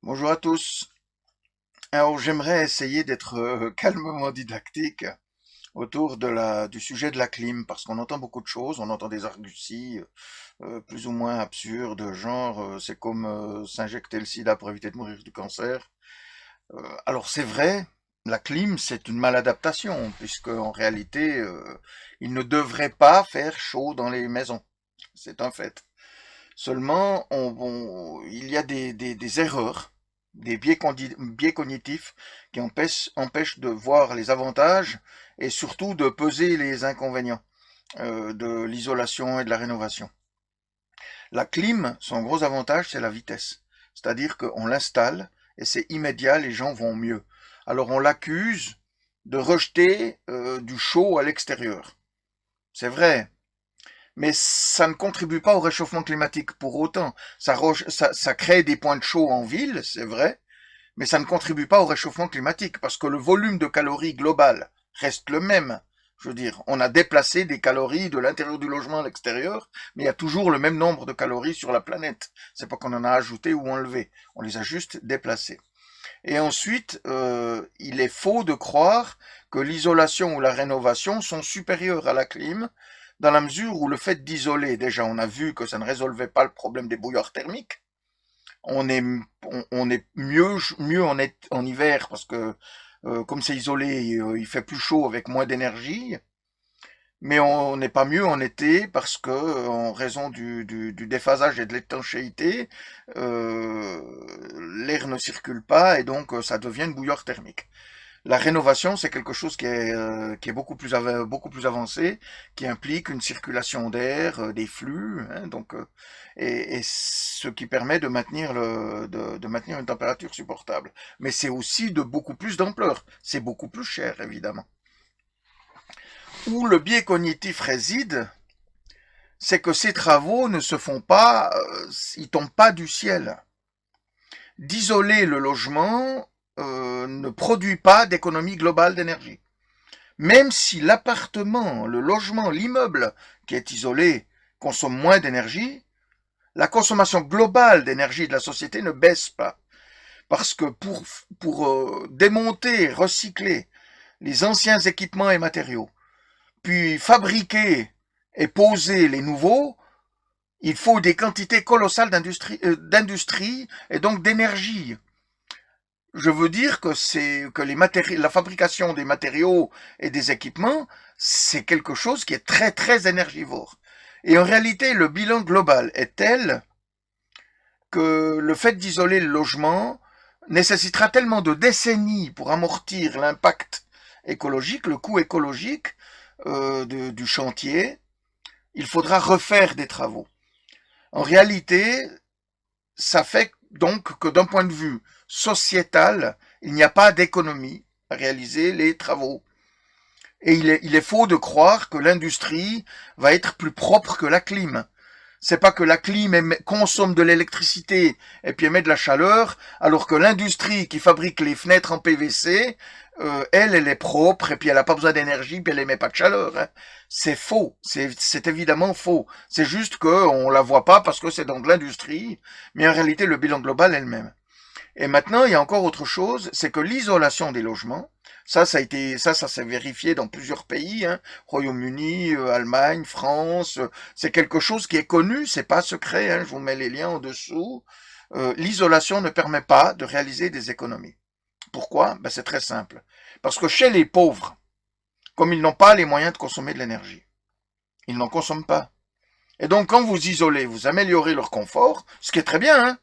Bonjour à tous. Alors j'aimerais essayer d'être calmement didactique autour du sujet de la clim, parce qu'on entend beaucoup de choses, on entend des arguties plus ou moins absurdes, genre c'est comme s'injecter le sida pour éviter de mourir du cancer. Alors c'est vrai, la clim c'est une maladaptation, puisque en réalité il ne devrait pas faire chaud dans les maisons. C'est un fait. Seulement, il y a des erreurs, des biais cognitifs qui empêchent de voir les avantages et surtout de peser les inconvénients de l'isolation et de la rénovation. La clim, son gros avantage, c'est la vitesse. C'est-à-dire qu'on l'installe et c'est immédiat, les gens vont mieux. Alors on l'accuse de rejeter du chaud à l'extérieur. C'est vrai, mais ça ne contribue pas au réchauffement climatique pour autant. Ça crée des points de chaud en ville, c'est vrai, mais ça ne contribue pas au réchauffement climatique parce que le volume de calories global reste le même. Je veux dire, on a déplacé des calories de l'intérieur du logement à l'extérieur, mais il y a toujours le même nombre de calories sur la planète. C'est pas qu'on en a ajouté ou enlevé, on les a juste déplacées. Et ensuite, il est faux de croire que l'isolation ou la rénovation sont supérieures à la clim, dans la mesure où le fait d'isoler, déjà, on a vu que ça ne résolvait pas le problème des bouilloires thermiques. On est mieux en hiver parce que comme c'est isolé, il fait plus chaud avec moins d'énergie. Mais on n'est pas mieux en été parce que, en raison du déphasage et de l'étanchéité, euh, l'air ne circule pas et donc ça devient une bouilloire thermique. La rénovation, c'est quelque chose qui est beaucoup plus avancé, qui implique une circulation d'air, des flux, hein, et ce qui permet de maintenir une température supportable. Mais c'est aussi de beaucoup plus d'ampleur. C'est beaucoup plus cher, évidemment. Où le biais cognitif réside, c'est que ces travaux ne se font pas, ils tombent pas du ciel. D'isoler le logement ne produit pas d'économie globale d'énergie. Même si l'appartement, le logement, l'immeuble qui est isolé consomme moins d'énergie, la consommation globale d'énergie de la société ne baisse pas. Parce que pour démonter, recycler les anciens équipements et matériaux, puis fabriquer et poser les nouveaux, il faut des quantités colossales d'industrie et donc d'énergie. Je veux dire que la fabrication des matériaux et des équipements, c'est quelque chose qui est très très énergivore. Et en réalité, le bilan global est tel que le fait d'isoler le logement nécessitera tellement de décennies pour amortir l'impact écologique, le coût écologique du chantier. Il faudra refaire des travaux. En réalité, ça fait donc que d'un point de vue sociétal, il n'y a pas d'économie à réaliser les travaux. Et il est faux de croire que l'industrie va être plus propre que la clim. C'est pas que la clim consomme de l'électricité et puis émet de la chaleur, alors que l'industrie qui fabrique les fenêtres en PVC, elle est propre et puis elle n'a pas besoin d'énergie puis elle émet pas de chaleur. Hein. C'est faux, c'est évidemment faux. C'est juste qu'on la voit pas parce que c'est dans de l'industrie, mais en réalité le bilan global est le même. Et maintenant, il y a encore autre chose, c'est que l'isolation des logements, ça s'est vérifié dans plusieurs pays, hein, Royaume-Uni, Allemagne, France, c'est quelque chose qui est connu, c'est pas secret, hein, je vous mets les liens en dessous. L'isolation ne permet pas de réaliser des économies. Pourquoi? Ben, c'est très simple. Parce que chez les pauvres, comme ils n'ont pas les moyens de consommer de l'énergie, ils n'en consomment pas. Et donc, quand vous isolez, vous améliorez leur confort, ce qui est très bien, hein,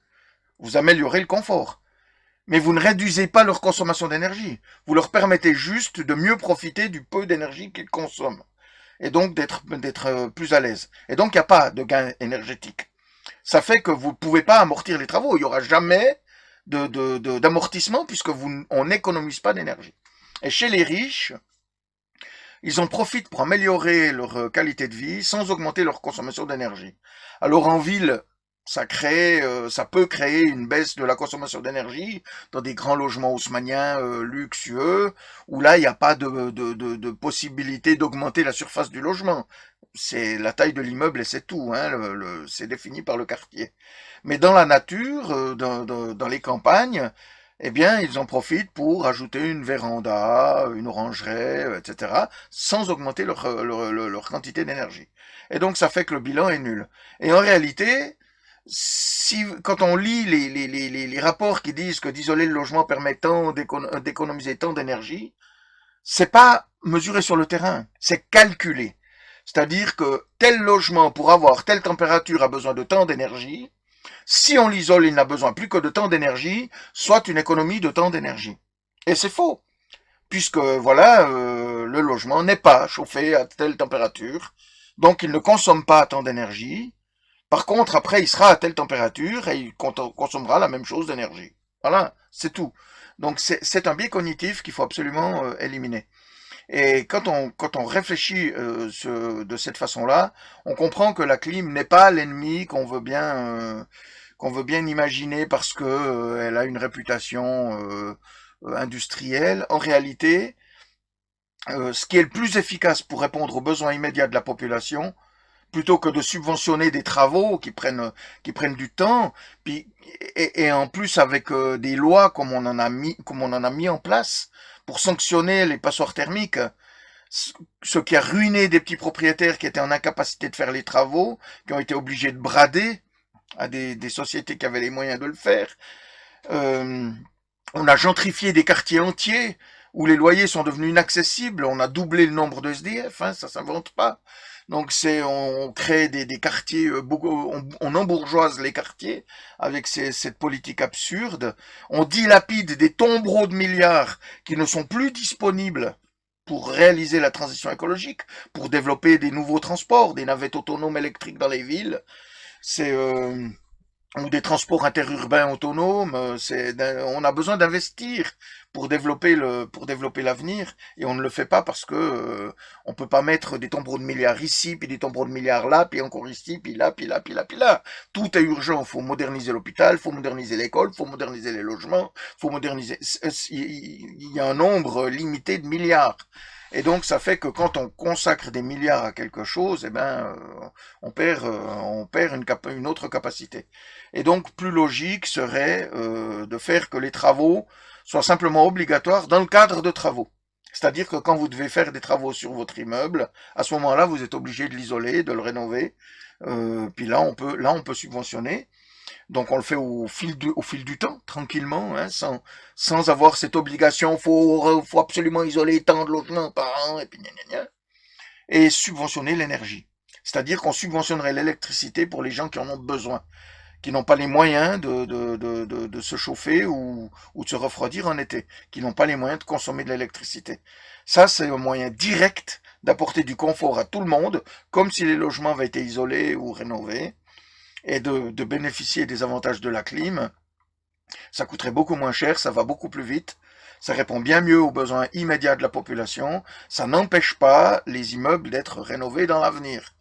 vous améliorez le confort. Mais vous ne réduisez pas leur consommation d'énergie. Vous leur permettez juste de mieux profiter du peu d'énergie qu'ils consomment. Et donc d'être plus à l'aise. Et donc il n'y a pas de gain énergétique. Ça fait que vous ne pouvez pas amortir les travaux. Il n'y aura jamais d'amortissement puisque on n'économise pas d'énergie. Et chez les riches, ils en profitent pour améliorer leur qualité de vie sans augmenter leur consommation d'énergie. Alors en ville, Ça peut créer une baisse de la consommation d'énergie dans des grands logements haussmanniens luxueux, où là, il n'y a pas de possibilité d'augmenter la surface du logement. C'est la taille de l'immeuble et c'est tout, hein, c'est défini par le quartier. Mais dans la nature, dans les campagnes, eh bien, ils en profitent pour ajouter une véranda, une orangerie, etc., sans augmenter leur quantité d'énergie. Et donc, ça fait que le bilan est nul. Et en réalité, quand on lit les rapports qui disent que d'isoler le logement permet d'économiser tant d'énergie, c'est pas mesuré sur le terrain, c'est calculé. C'est-à-dire que tel logement pour avoir telle température a besoin de tant d'énergie. Si on l'isole, il n'a besoin plus que de tant d'énergie, soit une économie de tant d'énergie. Et c'est faux, puisque voilà, le logement n'est pas chauffé à telle température, donc il ne consomme pas tant d'énergie. Par contre, après, il sera à telle température et il consommera la même chose d'énergie. Voilà, c'est tout. Donc c'est un biais cognitif qu'il faut absolument éliminer. Et quand on réfléchit de cette façon-là, on comprend que la clim n'est pas l'ennemi qu'on veut bien imaginer parce que elle a une réputation industrielle. En réalité, ce qui est le plus efficace pour répondre aux besoins immédiats de la population, plutôt que de subventionner des travaux qui prennent du temps, puis et en plus avec des lois comme on en a mis en place pour sanctionner les passoires thermiques, ce qui a ruiné des petits propriétaires qui étaient en incapacité de faire les travaux, qui ont été obligés de brader à des sociétés qui avaient les moyens de le faire. Euh, on a gentrifié des quartiers entiers où les loyers sont devenus inaccessibles. On a doublé le nombre de SDF, hein, ça s'invente pas. Donc on crée des quartiers, on embourgeoise les quartiers avec cette politique absurde. On dilapide des tombereaux de milliards qui ne sont plus disponibles pour réaliser la transition écologique, pour développer des nouveaux transports, des navettes autonomes électriques dans les villes. C'est ou des transports interurbains autonomes. On a besoin d'investir pour développer l'avenir, et on ne le fait pas parce que on peut pas mettre des tombereaux de milliards ici, puis des tombereaux de milliards là, puis encore ici, puis là, puis là, puis là, puis là. Tout est urgent. Faut moderniser l'hôpital, faut moderniser l'école, faut moderniser les logements, faut moderniser. Il y a un nombre limité de milliards. Et donc, ça fait que quand on consacre des milliards à quelque chose, eh ben, on perd une autre capacité. Et donc, plus logique serait de faire que les travaux soient simplement obligatoires dans le cadre de travaux. C'est-à-dire que quand vous devez faire des travaux sur votre immeuble, à ce moment-là, vous êtes obligé de l'isoler, de le rénover. Puis là, on peut subventionner. Donc, on le fait au fil du temps, tranquillement, hein, sans avoir cette obligation. Faut absolument isoler tant de logements par an, et puis gna gna gna. Et subventionner l'énergie. C'est-à-dire qu'on subventionnerait l'électricité pour les gens qui en ont besoin, qui n'ont pas les moyens de se chauffer ou de se refroidir en été, qui n'ont pas les moyens de consommer de l'électricité. Ça, c'est un moyen direct d'apporter du confort à tout le monde, comme si les logements avaient été isolés ou rénovés, et de bénéficier des avantages de la clim. Ça coûterait beaucoup moins cher, ça va beaucoup plus vite, ça répond bien mieux aux besoins immédiats de la population, ça n'empêche pas les immeubles d'être rénovés dans l'avenir.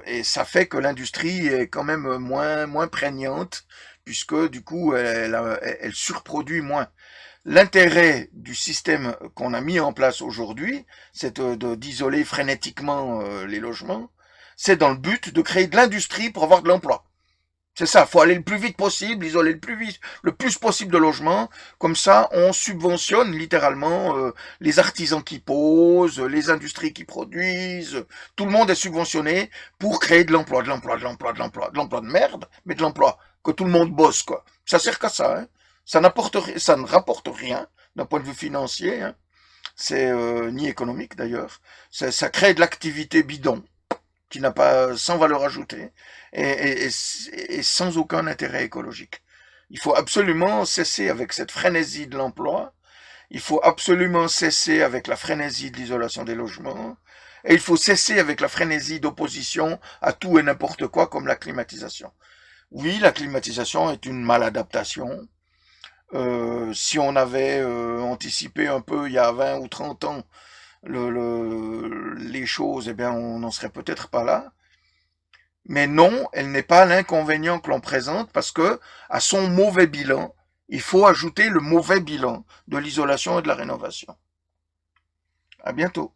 Et ça fait que l'industrie est quand même moins prégnante, puisque du coup elle surproduit moins. L'intérêt du système qu'on a mis en place aujourd'hui, c'est d'isoler frénétiquement les logements, c'est dans le but de créer de l'industrie pour avoir de l'emploi. C'est ça, faut aller le plus vite possible, isoler le plus possible de logements. Comme ça, on subventionne littéralement les artisans qui posent, les industries qui produisent. Tout le monde est subventionné pour créer de l'emploi, de l'emploi, de l'emploi, de l'emploi, de l'emploi de merde, mais de l'emploi que tout le monde bosse quoi. Ça sert qu'à ça, hein. Ça ne rapporte rien d'un point de vue financier, hein. C'est ni économique d'ailleurs. Ça crée de l'activité bidon qui n'a pas, sans valeur ajoutée et sans aucun intérêt écologique. Il faut absolument cesser avec cette frénésie de l'emploi, il faut absolument cesser avec la frénésie de l'isolation des logements, et il faut cesser avec la frénésie d'opposition à tout et n'importe quoi comme la climatisation. Oui, la climatisation est une maladaptation. Si on avait anticipé un peu il y a 20 ou 30 ans les choses, eh bien on n'en serait peut-être pas là. Mais non, elle n'est pas l'inconvénient que l'on présente parce que, à son mauvais bilan, il faut ajouter le mauvais bilan de l'isolation et de la rénovation. À bientôt.